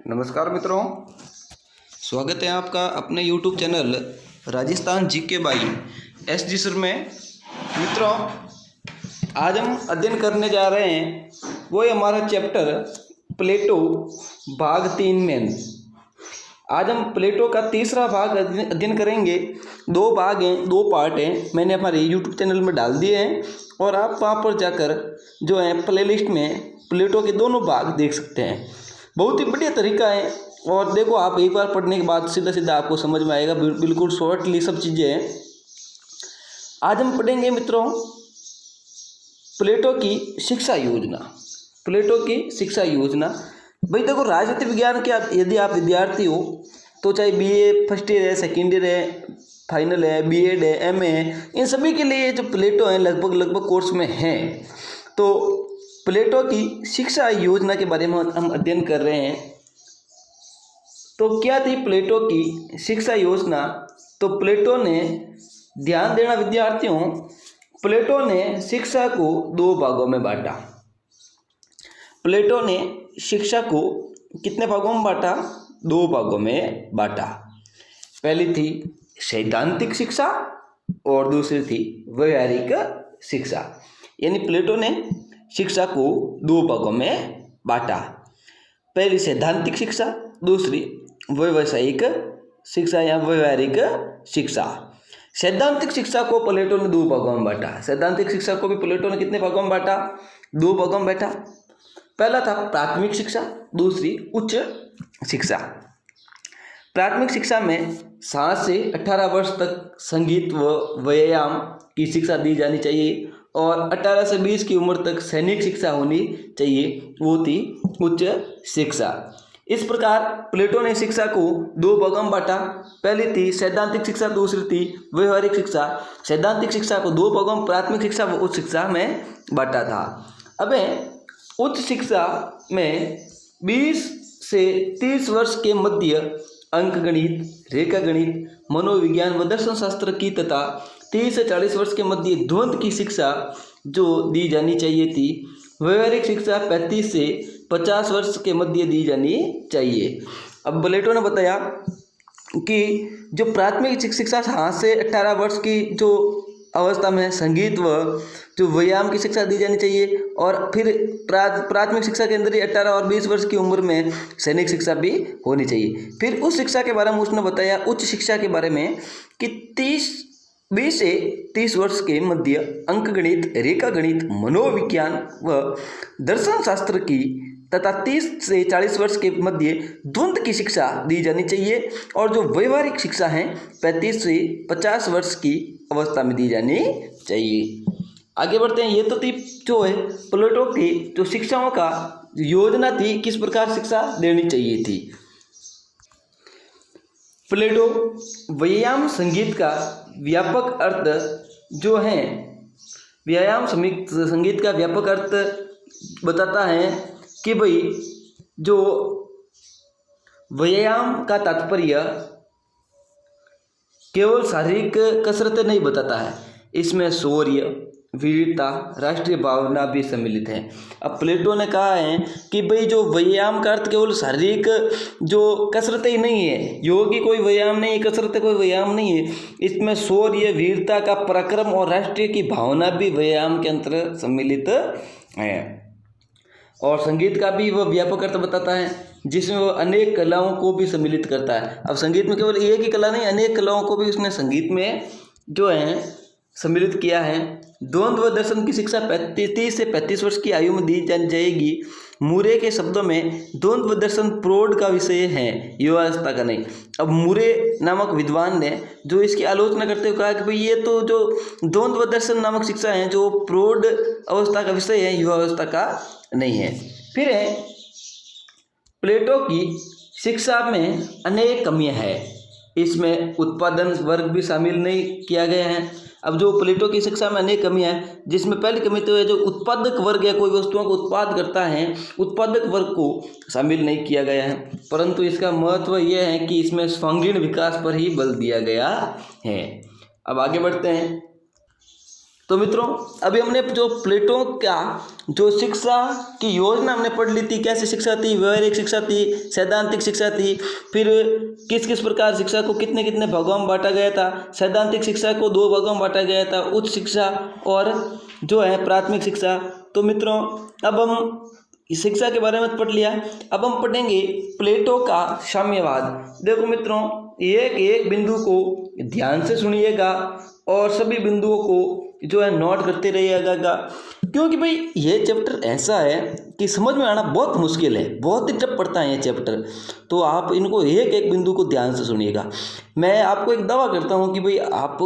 नमस्कार मित्रों, स्वागत है आपका अपने YouTube channel Rajasthan GK by SG sir में। मित्रों, आज हम अध्ययन करने जा रहे हैं वो है हमारा चैप्टर प्लेटो भाग 3 में। आज हम प्लेटो का तीसरा भाग अध्ययन करेंगे। 2 भाग हैं, 2 पार्ट हैं, मैंने हमारे YouTube चैनल में डाल दिए हैं और आप वहाँ पर जाकर जो है प्लेलिस्ट में प्लेटो के दोनों भाग देख सकते हैं। बहुत ही बढ़िया तरीका है और देखो आप एक बार पढ़ने के बाद सीधा सीधा आपको समझ में आएगा, बिल्कुल शॉर्टली सब चीज़ें हैं। आज हम पढ़ेंगे मित्रों प्लेटो की शिक्षा योजना। प्लेटो की शिक्षा योजना भाई देखो, राजनीति विज्ञान के यदि आप विद्यार्थी हो तो चाहे BA फर्स्ट ईयर है, सेकेंड ईयर है, फाइनल है, B.Ed है, MA है, इन सभी के लिए जो प्लेटो है लगभग कोर्स में हैं। तो प्लेटो की शिक्षा योजना के बारे में हम अध्ययन कर रहे हैं। तो क्या थी प्लेटो की शिक्षा योजना? तो प्लेटो ने, ध्यान देना विद्यार्थियों, प्लेटो ने शिक्षा को 2 भागों में बांटा। प्लेटो ने शिक्षा को कितने भागों में बांटा? 2 भागों में बांटा। पहली थी सैद्धांतिक शिक्षा और दूसरी थी व्यवहारिक शिक्षा। यानी प्लेटो ने शिक्षा को 2 भागों में बांटा। पहली सैद्धांतिक शिक्षा, दूसरी व्यावसायिक शिक्षा या व्यवहारिक शिक्षा। सैद्धांतिक शिक्षा को प्लेटो ने 2 भागों में बांटा। सैद्धांतिक शिक्षा को भी प्लेटो ने कितने भागों में बांटा? 2 भागों में बांटा। पहला था प्राथमिक शिक्षा, दूसरी उच्च शिक्षा। प्राथमिक शिक्षा में 7 से 18 वर्ष तक संगीत व व्यायाम की शिक्षा दी जानी चाहिए और 18 से 20 की उम्र तक सैनिक शिक्षा होनी चाहिए, वो थी उच्च शिक्षा। इस प्रकार प्लेटो ने शिक्षा को 2 भागों में बांटा। पहली थी सैद्धांतिक शिक्षा, दूसरी थी व्यवहारिक शिक्षा। सैद्धांतिक शिक्षा को 2 भागों में, प्राथमिक शिक्षा व उच्च शिक्षा में बांटा था। अब उच्च शिक्षा में 20 से 30 वर्ष के मध्य अंक गणित, रेखा गणित, मनोविज्ञान व दर्शन शास्त्र की तथा 30 से 40 वर्ष के मध्य द्वंद्व की शिक्षा जो दी जानी चाहिए थी। व्यवहारिक शिक्षा 35 से 50 वर्ष के मध्य दी जानी चाहिए। अब प्लेटो ने बताया कि जो प्राथमिक शिक्षा 7 से 18 वर्ष की जो अवस्था में संगीत व जो व्यायाम की शिक्षा दी जानी चाहिए और फिर प्राथमिक शिक्षा के अंदर ही 18 और 20 वर्ष की उम्र में सैनिक शिक्षा भी होनी चाहिए। फिर उस शिक्षा के बारे में उसने बताया, उच्च शिक्षा के बारे में, कि 20 से 30 वर्ष के मध्य अंक गणित, रेखा गणित, मनोविज्ञान व दर्शन शास्त्र की तथा 30 से 40 वर्ष के मध्य द्वंद्व की शिक्षा दी जानी चाहिए और जो व्यवहारिक शिक्षा है 35 से 50 वर्ष की अवस्था में दी जानी चाहिए। आगे बढ़ते हैं। ये तो थी जो है प्लेटो की जो शिक्षाओं का योजना थी, किस प्रकार शिक्षा देनी चाहिए थी। प्लेटो व्यायाम संगीत का व्यापक अर्थ जो है, व्यायाम संगीत का व्यापक अर्थ बताता है कि भाई जो व्यायाम का तात्पर्य केवल शारीरिक कसरत नहीं बताता है, इसमें शौर्य, वीरता, राष्ट्रीय भावना भी सम्मिलित है। अब प्लेटो ने कहा है कि भाई जो व्यायाम का अर्थ केवल शारीरिक जो कसरत ही नहीं है, योग की कोई व्यायाम नहीं है, कसरत कोई व्यायाम नहीं है, इसमें शौर्य, वीरता का पराक्रम और राष्ट्रीय की भावना भी व्यायाम के अंतर्गत सम्मिलित है। और संगीत का भी वह व्यापक अर्थ बताता है जिसमें वह अनेक कलाओं को भी सम्मिलित करता है। अब संगीत में केवल एक ही कला नहीं, अनेक कलाओं को भी उसने संगीत में जो है सम्मिलित किया है। द्वंद्व व दर्शन की शिक्षा 30 से 35 वर्ष की आयु में दी जाएगी। मुरे के शब्दों में द्वंद्व दर्शन प्रौढ़ का विषय है, युवावस्था का नहीं। अब मुरे नामक विद्वान ने जो इसकी आलोचना करते हुए कहा कि भाई ये तो जो द्वंद्व दर्शन नामक शिक्षा है जो प्रौढ़ अवस्था का विषय है, युवावस्था का नहीं है। फिर है प्लेटो की शिक्षा में अनेक कमियां हैं, इसमें उत्पादन वर्ग भी शामिल नहीं किया गया है। अब जो प्लेटो की शिक्षा में अनेक कमियां हैं, जिसमें पहली कमी तो है जो उत्पादक वर्ग है, कोई वस्तुओं को उत्पाद करता है, उत्पादक वर्ग को शामिल नहीं किया गया है। परंतु इसका महत्व यह है कि इसमें स्वांगीण विकास पर ही बल दिया गया है। अब आगे बढ़ते हैं। तो मित्रों अभी हमने जो प्लेटो का जो शिक्षा की योजना हमने पढ़ ली थी, कैसी शिक्षा थी, व्यवहारिक शिक्षा थी, सैद्धांतिक शिक्षा थी, फिर किस किस प्रकार शिक्षा को कितने कितने भागों में बांटा गया था। सैद्धांतिक शिक्षा को 2 भागों में बांटा गया था, उच्च शिक्षा और जो है प्राथमिक शिक्षा। तो मित्रों अब हम शिक्षा के बारे में पढ़ लिया, अब हम पढ़ेंगे प्लेटो का साम्यवाद। देखो मित्रों एक एक बिंदु को ध्यान से सुनिएगा और सभी बिंदुओं को जो है नोट करते रहिएगा, क्योंकि भाई ये चैप्टर ऐसा है कि समझ में आना बहुत मुश्किल है, बहुत ही टफ पड़ता है ये चैप्टर। तो आप इनको एक एक बिंदु को ध्यान से सुनिएगा। मैं आपको एक दावा करता हूँ कि भाई आप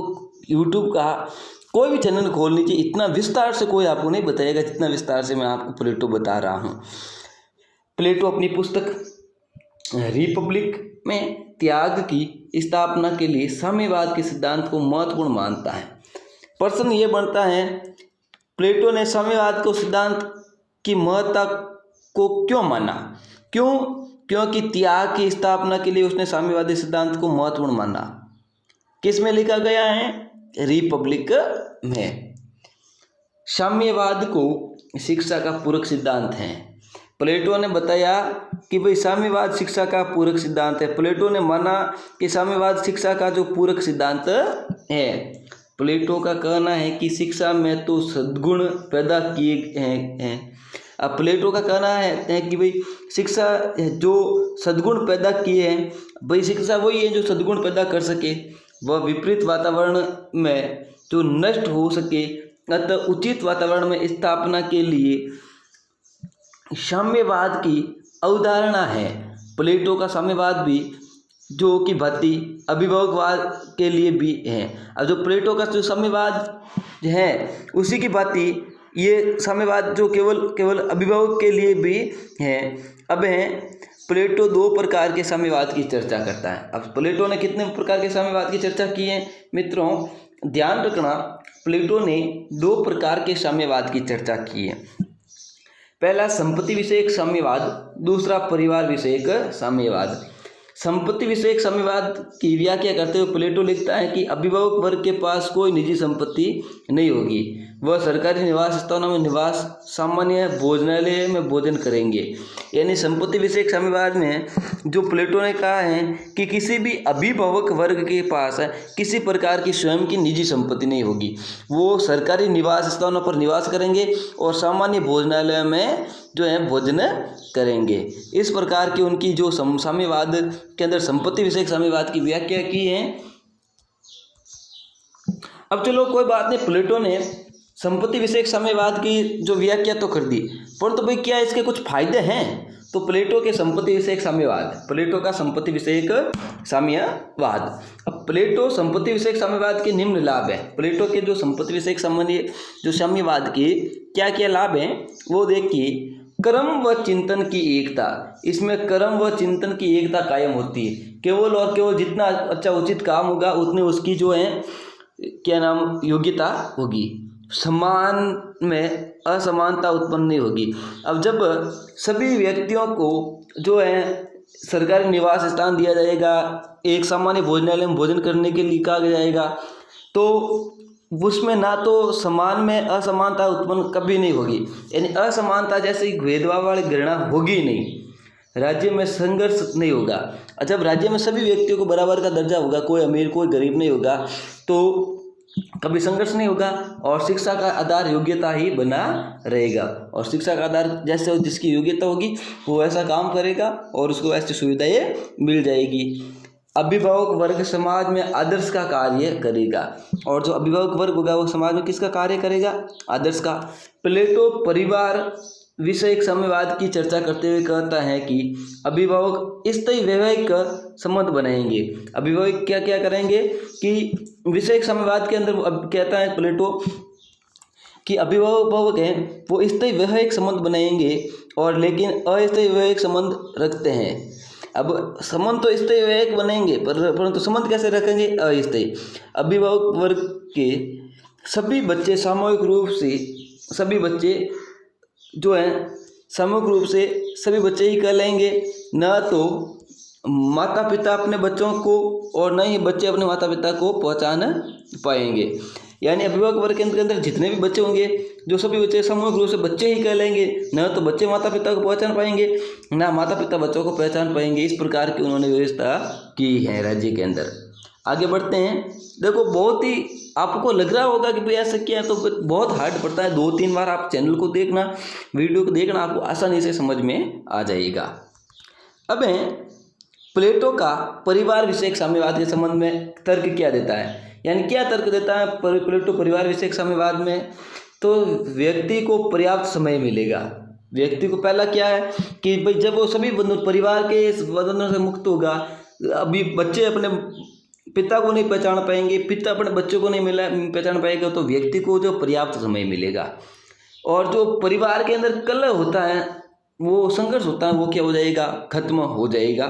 यूट्यूब का कोई भी चैनल खोल लीजिए, इतना विस्तार से कोई आपको नहीं बताएगा जितना विस्तार से मैं आपको प्लेटो बता रहा हूँ। प्लेटो अपनी पुस्तक रिपब्लिक में त्याग की स्थापना के लिए साम्यवाद के सिद्धांत को महत्वपूर्ण मानता है। प्रश्न ये बनता है प्लेटो ने साम्यवाद को सिद्धांत की महत्ता को क्यों माना? क्योंकि त्याग की स्थापना के लिए उसने साम्यवादी सिद्धांत को महत्वपूर्ण माना। किस में लिखा गया है? रिपब्लिक में। साम्यवाद को शिक्षा का पूरक सिद्धांत है। प्लेटो ने बताया कि भाई साम्यवाद शिक्षा का पूरक सिद्धांत है। प्लेटो ने माना कि साम्यवाद शिक्षा का जो पूरक सिद्धांत है। प्लेटो का कहना है कि शिक्षा में तो सद्गुण पैदा किए हैं। अब प्लेटो का कहना है कि भाई शिक्षा जो सद्गुण पैदा किए हैं, भाई शिक्षा वही है जो सद्गुण पैदा कर सके, वह विपरीत वातावरण में जो नष्ट हो सके। अतः उचित वातावरण में स्थापना के लिए साम्यवाद की अवधारणा है। प्लेटो का साम्यवाद भी जो कि भांति अभिभावकवाद के लिए भी है। अब जो प्लेटो का जो साम्यवाद है उसी की भांति ये साम्यवाद जो केवल अभिभावक के लिए भी है। अब है प्लेटो 2 प्रकार के साम्यवाद की चर्चा करता है। अब प्लेटो ने कितने प्रकार के साम्यवाद की चर्चा की है? मित्रों ध्यान रखना, प्लेटो ने 2 प्रकार के साम्यवाद की चर्चा की है। पहला संपत्ति विषयक साम्यवाद, दूसरा परिवार विषयक साम्यवाद। संपत्ति विषयक साम्यवाद की व्याख्या करते हुए प्लेटो लिखता है कि अभिभावक वर्ग के पास कोई निजी संपत्ति नहीं होगी, वह सरकारी निवास स्थानों में निवास, सामान्य भोजनालय में भोजन करेंगे। यानी संपत्ति विषयक साम्यवाद में जो प्लेटो ने कहा है कि किसी भी अभिभावक वर्ग के पास किसी प्रकार की स्वयं की निजी संपत्ति नहीं होगी, वो सरकारी निवास स्थानों पर निवास करेंगे और सामान्य भोजनालय में जो है भोजन करेंगे। इस प्रकार की उनकी जो साम्यवाद के अंदर संपत्ति विषयक साम्यवाद की व्याख्या की है। अब चलो कोई बात नहीं, प्लेटो ने संपत्ति विषयक साम्यवाद की जो व्याख्या तो कर दी, परंतु भाई क्या इसके कुछ फायदे हैं? तो प्लेटो के संपत्ति विषयक साम्यवाद, प्लेटो का संपत्ति विषयक साम्यवाद। अब प्लेटो संपत्ति विषयक साम्यवाद के निम्न लाभ है। प्लेटो के जो संपत्ति विषयक जो साम्यवाद के क्या क्या लाभ हैं वो देखिए। कर्म व चिंतन की एकता, इसमें कर्म व चिंतन की एकता कायम होती है। केवल और केवल जितना अच्छा उचित काम होगा उतनी उसकी जो है क्या नाम योग्यता होगी। समान में असमानता उत्पन्न नहीं होगी। अब जब सभी व्यक्तियों को जो है सरकारी निवास स्थान दिया जाएगा, एक सामान्य भोजनालय में भोजन करने के लिए कहा जाएगा, तो उसमें ना तो समान में असमानता उत्पन्न कभी नहीं होगी। यानी असमानता जैसे भेदभाव वाली घृणा होगी नहीं। राज्य में संघर्ष नहीं होगा। जब राज्य में सभी व्यक्तियों को बराबर का दर्जा होगा, कोई अमीर कोई गरीब नहीं होगा, तो कभी संघर्ष नहीं होगा और शिक्षा का आधार योग्यता ही बना रहेगा। और शिक्षा का आधार जैसे जिसकी योग्यता होगी वो ऐसा काम करेगा और उसको ऐसी सुविधाएं मिल जाएगी। अभिभावक वर्ग समाज में आदर्श का कार्य करेगा, और जो अभिभावक वर्ग होगा वो समाज में किसका कार्य करेगा? आदर्श का। प्लेटो परिवार विषयक साम्यवाद की चर्चा करते हुए कहता है कि अभिभावक स्थायी वैवाहिक संबंध बनाएंगे। अभिभावक क्या क्या करेंगे कि विषयक साम्यवाद के अंदर अब कहता है प्लेटो कि अभिभावक हैं वो स्थायी वैवाहिक संबंध बनाएंगे और लेकिन अस्थायी वैवाहिक संबंध रखते हैं। अब संबंध तो स्थायी वैवाहिक बनेंगे परंतु संबंध कैसे रखेंगे? अस्थायी। अभिभावक वर्ग के सभी बच्चे सामूहिक रूप से सभी बच्चे जो हैं सामूहिक रूप से सभी बच्चे ही कहलाएंगे, न तो माता पिता अपने बच्चों को और न ही बच्चे अपने माता पिता को पहचान पाएंगे। यानी अभिभावक वर्ग के अंदर जितने भी बच्चे होंगे, जो सभी बच्चे सामूहिक रूप से बच्चे ही कहलाएंगे। न तो बच्चे माता पिता को पहचान पाएंगे, ना माता पिता बच्चों को पहचान पाएंगे। इस प्रकार की उन्होंने व्यवस्था की है राज्य के अंदर। आगे बढ़ते हैं। देखो, बहुत ही आपको लग रहा होगा कि भाई ऐसा क्या है, तो बहुत हार्ड पड़ता है। 2-3 बार आप चैनल को देखना, वीडियो को देखना, आपको आसानी से समझ में आ जाएगा। अब प्लेटो का परिवार विषयक साम्यवाद के संबंध में तर्क क्या देता है, यानी क्या तर्क देता है प्लेटो परिवार विषयक साम्यवाद में। तो व्यक्ति को पर्याप्त समय मिलेगा। व्यक्ति को पहला क्या है कि भाई जब वो सभी परिवार के बंधनों से मुक्त होगा, अभी बच्चे अपने पिता को नहीं पहचान पाएंगे, पिता अपने बच्चों को नहीं पहचान पाएगा, तो व्यक्ति को जो पर्याप्त समय मिलेगा। और जो परिवार के अंदर कलह होता है, वो संघर्ष होता है, वो क्या हो जाएगा, खत्म हो जाएगा।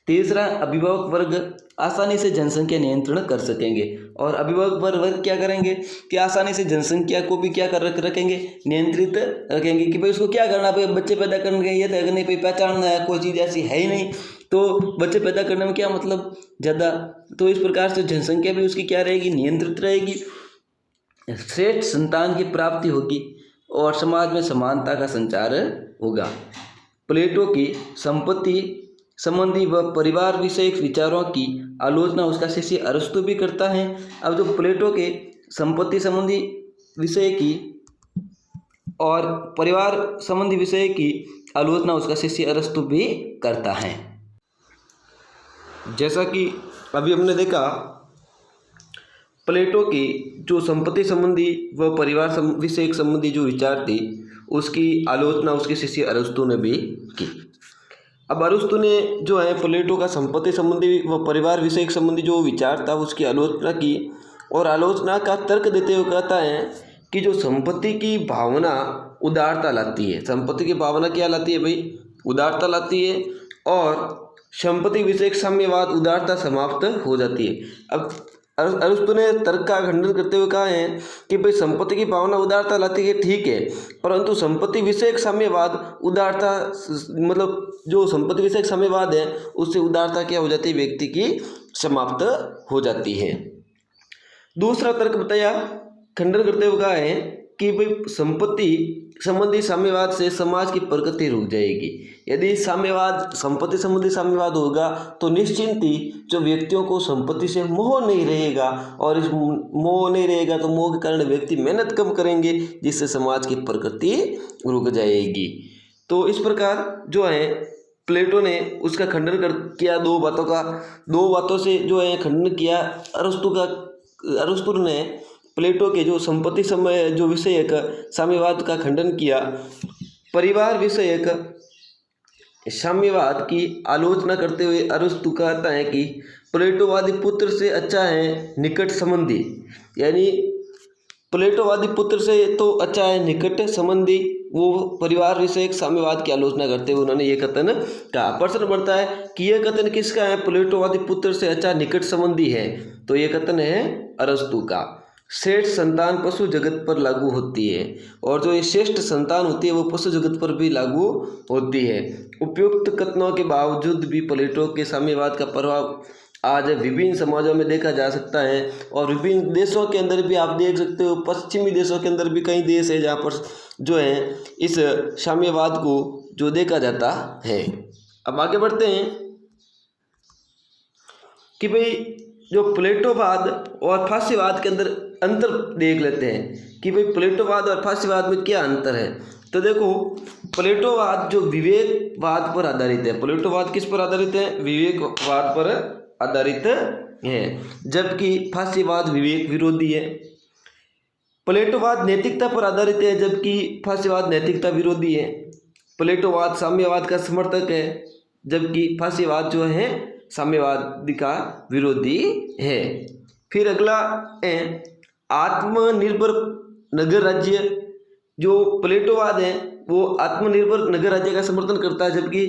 तीसरा, अभिभावक वर्ग आसानी से जनसंख्या नियंत्रण कर सकेंगे। और अभिभावक वर्ग क्या करेंगे कि आसानी से जनसंख्या को भी क्या कर रखेंगे, नियंत्रित रखेंगे। कि भाई उसको क्या करना, भाई बच्चे पैदा करने ये तो नहीं, भाई पहचानना है, कोई चीज़ ऐसी है ही नहीं, तो बच्चे पैदा करने में क्या मतलब ज़्यादा। तो इस प्रकार से जनसंख्या भी उसकी क्या रहेगी, नियंत्रित रहेगी। श्रेष्ठ संतान की प्राप्ति होगी और समाज में समानता का संचार होगा। प्लेटो की संपत्ति संबंधी व परिवार विषयक विचारों की आलोचना उसका शिष्य अरस्तु भी करता है। अब जो प्लेटो के संपत्ति संबंधी विषय की और परिवार संबंधी विषय की आलोचना उसका शिष्य अरस्तु भी करता है। जैसा कि अभी हमने देखा, प्लेटो की जो संपत्ति संबंधी व परिवार विषयक संबंधी जो विचार थी, उसकी आलोचना उसके शिष्य अरस्तु ने भी की। अब अरस्तु ने जो है प्लेटो का संपत्ति संबंधी व परिवार विषयक संबंधी जो विचार था, उसकी आलोचना की। और आलोचना का तर्क देते हुए कहता है कि जो संपत्ति की भावना उदारता लाती है। संपत्ति की भावना क्या लाती है भाई, उदारता लाती है। और संपत्ति विषयक साम्यवाद उदारता समाप्त हो जाती है। अब अरस्तु ने तर्क का खंडन करते हुए कहा है कि भाई संपत्ति की भावना उदारता लाती है, ठीक है, परंतु संपत्ति विषयक साम्यवाद उदारता, मतलब जो संपत्ति विषयक साम्यवाद है, उससे उदारता क्या हो जाती है, व्यक्ति की समाप्त हो जाती है। दूसरा तर्क बताया, खंडन करते हुए कहा है कि भाई संपत्ति संबंधी साम्यवाद से समाज की प्रगति रुक जाएगी। यदि साम्यवाद, संपत्ति संबंधी साम्यवाद होगा तो निश्चिंत ही जो व्यक्तियों को संपत्ति से मोह नहीं रहेगा, और इस मोह नहीं रहेगा तो मोह के कारण व्यक्ति मेहनत कम करेंगे, जिससे समाज की प्रगति रुक जाएगी। तो इस प्रकार जो है प्लेटो ने उसका खंडन किया। दो बातों से जो है खंडन किया अरस्तु ने प्लेटो के जो संपत्ति समय जो विषयक साम्यवाद का खंडन किया। परिवार विषयक साम्यवाद की आलोचना करते हुए अरस्तु कहता है कि प्लेटोवादी पुत्र से अच्छा है निकट संबंधी। यानी प्लेटोवादी पुत्र से तो अच्छा है निकट संबंधी। वो परिवार विषयक साम्यवाद की आलोचना करते हुए उन्होंने ये कथन कहा। प्रश्न बनता है कि यह कथन किसका है, प्लेटोवादी पुत्र से अच्छा निकट संबंधी है। तो ये कथन है अरस्तु का। श्रेष्ठ संतान पशु जगत पर लागू होती है, और जो ये श्रेष्ठ संतान होती है वो पशु जगत पर भी लागू होती है। उपयुक्त कथनों के बावजूद भी प्लेटो के साम्यवाद का प्रभाव आज विभिन्न समाजों में देखा जा सकता है, और विभिन्न देशों के अंदर भी आप देख सकते हो। पश्चिमी देशों के अंदर भी कई देश है जहाँ पर जो है इस साम्यवाद को जो देखा जाता है। अब आगे बढ़ते हैं कि भाई जो प्लेटोवाद और फास्यवाद के अंदर अंतर देख लेते हैं कि भाई प्लेटोवाद और फास्यवाद में क्या अंतर है। तो देखो, प्लेटोवाद जो विवेकवाद पर आधारित है। प्लेटोवाद किस पर आधारित है, विवेकवाद पर आधारित है, जबकि फास्यवाद विवेक विरोधी है। प्लेटोवाद नैतिकता पर आधारित है, जबकि फास्यवाद नैतिकता विरोधी है। प्लेटोवाद साम्यवाद का समर्थक है, जबकि फास्यवाद जो है साम्यवाद का विरोधी है। फिर अगला है आत्मनिर्भर नगर राज्य। जो प्लेटोवाद है वो आत्मनिर्भर नगर राज्य का समर्थन करता है, जबकि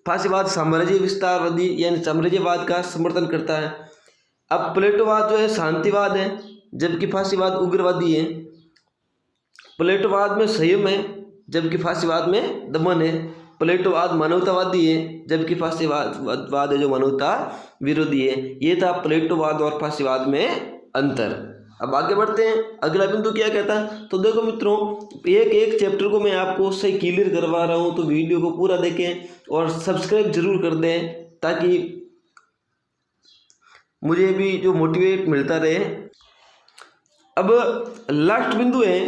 फास्यवाद साम्राज्य विस्तारवादी यानी साम्राज्यवाद का समर्थन करता है। अब प्लेटोवाद जो है शांतिवाद है, जबकि फास्यवाद उग्रवादी है। प्लेटोवाद में संयम है, जबकि फास्यवाद में दमन है। प्लेटोवाद मानवतावादी है, जबकि फासीवाद है जो मानवता विरोधी है। ये था प्लेटोवाद और फासीवाद में अंतर। अब आगे बढ़ते हैं, अगला बिंदु क्या कहता है। तो देखो मित्रों, एक एक चैप्टर को मैं आपको सही क्लियर करवा रहा हूँ, तो वीडियो को पूरा देखें और सब्सक्राइब जरूर कर दें ताकि मुझे भी जो मोटिवेट मिलता रहे। अब लास्ट बिंदु है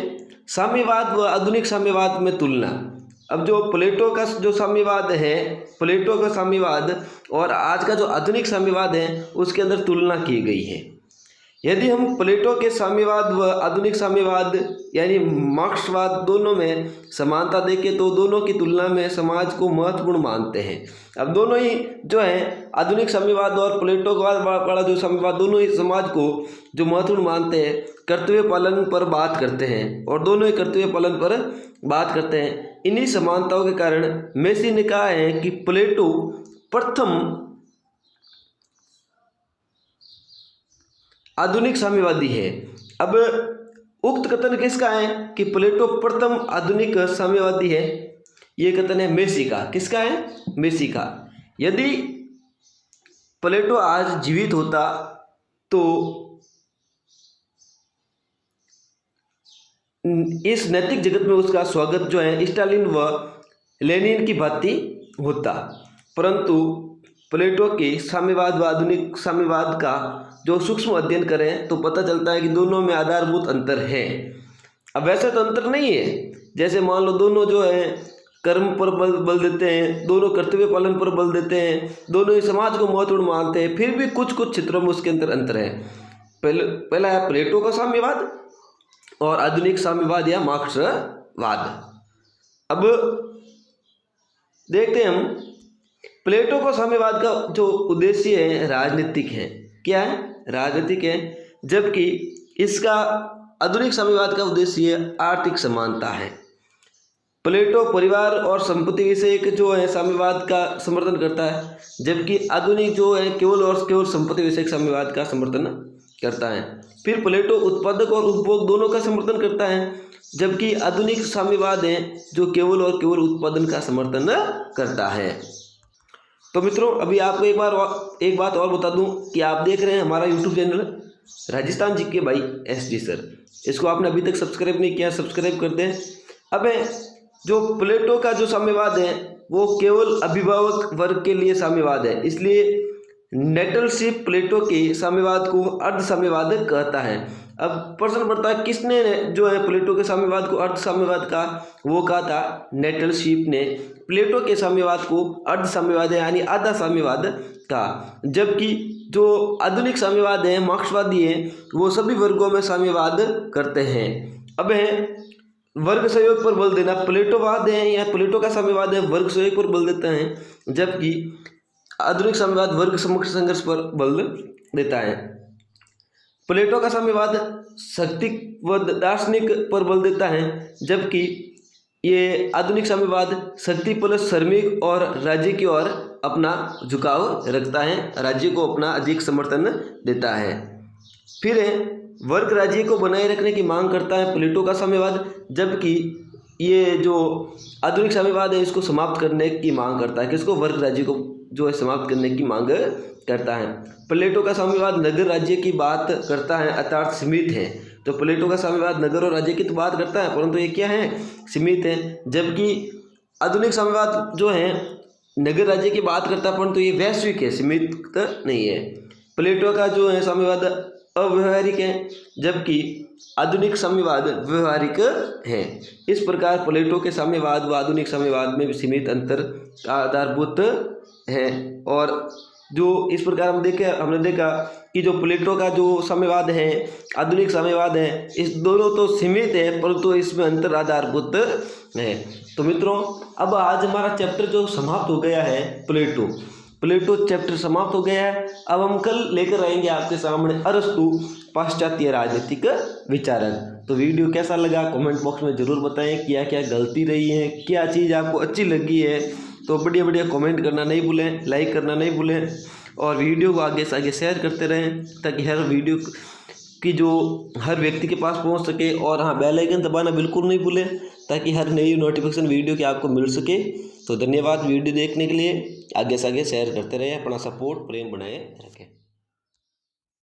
साम्यवाद व आधुनिक साम्यवाद में तुलना। अब जो प्लेटो का जो साम्यवाद है, प्लेटो का साम्यवाद और आज का जो आधुनिक साम्यवाद है उसके अंदर तुलना की गई है। यदि हम प्लेटो के साम्यवाद व आधुनिक साम्यवाद यानी मार्क्सवाद दोनों में समानता देखें तो दोनों की तुलना में समाज को महत्वपूर्ण मानते हैं। अब दोनों ही जो है आधुनिक साम्यवाद और प्लेटो वाला जो साम्यवाद, दोनों ही समाज को जो महत्वपूर्ण मानते हैं, कर्तव्य पालन पर बात करते हैं और दोनों ही कर्तव्य पालन पर बात करते हैं। इन्हीं समानताओं के कारण मेसी ने कहा है कि प्लेटो प्रथम आधुनिक साम्यवादी है। अब उक्त कथन किसका है कि प्लेटो प्रथम आधुनिक साम्यवादी है? ये कथन है मेसी का। किसका है? मेसी का। यदि प्लेटो आज जीवित होता तो इस नैतिक जगत में उसका स्वागत जो है स्टालिन व लेनिन की भांति होता, परंतु प्लेटो के साम्यवाद व आधुनिक साम्यवाद का जो सूक्ष्म अध्ययन करें तो पता चलता है कि दोनों में आधारभूत अंतर है। अब वैसे तो अंतर नहीं है, जैसे मान लो दोनों जो है कर्म पर बल देते हैं, दोनों कर्तव्य पालन पर बल देते हैं, दोनों ही समाज को महत्वपूर्ण मानते हैं, फिर भी कुछ कुछ क्षेत्रों में उसके अंदर अंतर है। पहला है प्लेटो का साम्यवाद और आधुनिक साम्यवाद या मार्क्सवाद। अब देखते हैं हम, प्लेटो का साम्यवाद का जो उद्देश्य है राजनीतिक है। क्या है? राजनीतिक है, जबकि इसका आधुनिक साम्यवाद का उद्देश्य आर्थिक समानता है। प्लेटो परिवार और संपत्ति विषयक जो है साम्यवाद का समर्थन करता है, जबकि आधुनिक जो है केवल और केवल संपत्ति विषयक साम्यवाद का समर्थन करता है। फिर प्लेटो उत्पादक और उपभोग दोनों का समर्थन करता है, जबकि आधुनिक साम्यवाद है जो केवल और केवल उत्पादन का समर्थन करता है। तो मित्रों, अभी आपको एक बात और बता दूं कि आप देख रहे हैं हमारा YouTube channel Rajasthan GK by SD sir. इसको आपने अभी तक सब्सक्राइब नहीं किया, सब्सक्राइब कर दें। अब जो प्लेटो का जो साम्यवाद है वो केवल अभिभावक वर्ग के लिए साम्यवाद है, इसलिए नेटलशिप प्लेटो के साम्यवाद को अर्ध साम्यवाद कहता है। अब प्रश्न पड़ता है किसने जो है प्लेटो के साम्यवाद को अर्ध साम्यवाद का? वो कहा था नेटलशिप ने प्लेटो के साम्यवाद को अर्ध साम्यवाद यानी आधा साम्यवाद का, जबकि जो आधुनिक साम्यवाद है मार्क्सवादी है वो सभी वर्गों में साम्यवाद करते हैं। अब है वर्ग सहयोग पर बल देना, प्लेटोवाद है या प्लेटो का साम्यवाद है वर्ग सहयोग पर बल देता है, जबकि आधुनिक साम्यवाद वर्ग संघर्ष पर बल देता है। प्लेटो का साम्यवाद शक्ति व दार्शनिक पर बल देता है, जबकि ये आधुनिक साम्यवाद शक्ति प्लस श्रमिक और राज्य की ओर अपना झुकाव रखता है, राज्य को अपना अधिक समर्थन देता है। फिर है वर्ग राज्य को बनाए रखने की मांग करता है प्लेटो का साम्यवाद, जबकि ये जो आधुनिक साम्यवाद है इसको समाप्त करने की मांग करता है। किसको? वर्ग राज्य को जो है समाप्त करने की मांग करता है। प्लेटो का साम्यवाद नगर राज्य की बात करता है अर्थात सीमित है। तो प्लेटो का साम्यवाद नगर और राज्य की तो बात करता है, परंतु ये क्या है? सीमित है। जबकि आधुनिक साम्यवाद जो है नगर राज्य की बात करता है, परंतु ये वैश्विक है, सीमित नहीं है। प्लेटो का जो है साम्यवाद अव्यवहारिक है, जबकि आधुनिक साम्यवाद व्यवहारिक है। इस प्रकार प्लेटो के साम्यवाद व आधुनिक साम्यवाद में सीमित अंतर आधारभूत है। और जो इस प्रकार हमने देखा कि जो प्लेटो का जो साम्यवाद है आधुनिक साम्यवाद है, इस दोनों तो सीमित है परंतु इसमें अंतर आधारभूत है। तो मित्रों, अब आज हमारा चैप्टर जो समाप्त हो गया है प्लेटो चैप्टर समाप्त हो गया है। अब हम कल लेकर आएंगे आपके सामने अरस्तु पाश्चात्य राजनीतिक विचारक। तो वीडियो कैसा लगा कमेंट बॉक्स में ज़रूर बताएं, क्या क्या गलती रही है, क्या चीज़ आपको अच्छी लगी है। तो बढ़िया बढ़िया कमेंट करना नहीं भूलें, लाइक करना नहीं भूलें और वीडियो को आगे से आगे शेयर करते रहें ताकि हर वीडियो की जो हर व्यक्ति के पास पहुंच सके। और हाँ, बेल आइकन दबाना बिल्कुल नहीं भूलें ताकि हर नई नोटिफिकेशन वीडियो की आपको मिल सके। तो तो धन्यवाद वीडियो देखने के लिए। आगे से आगे शेयर करते रहे, अपना सपोर्ट प्रेम बनाए रखें।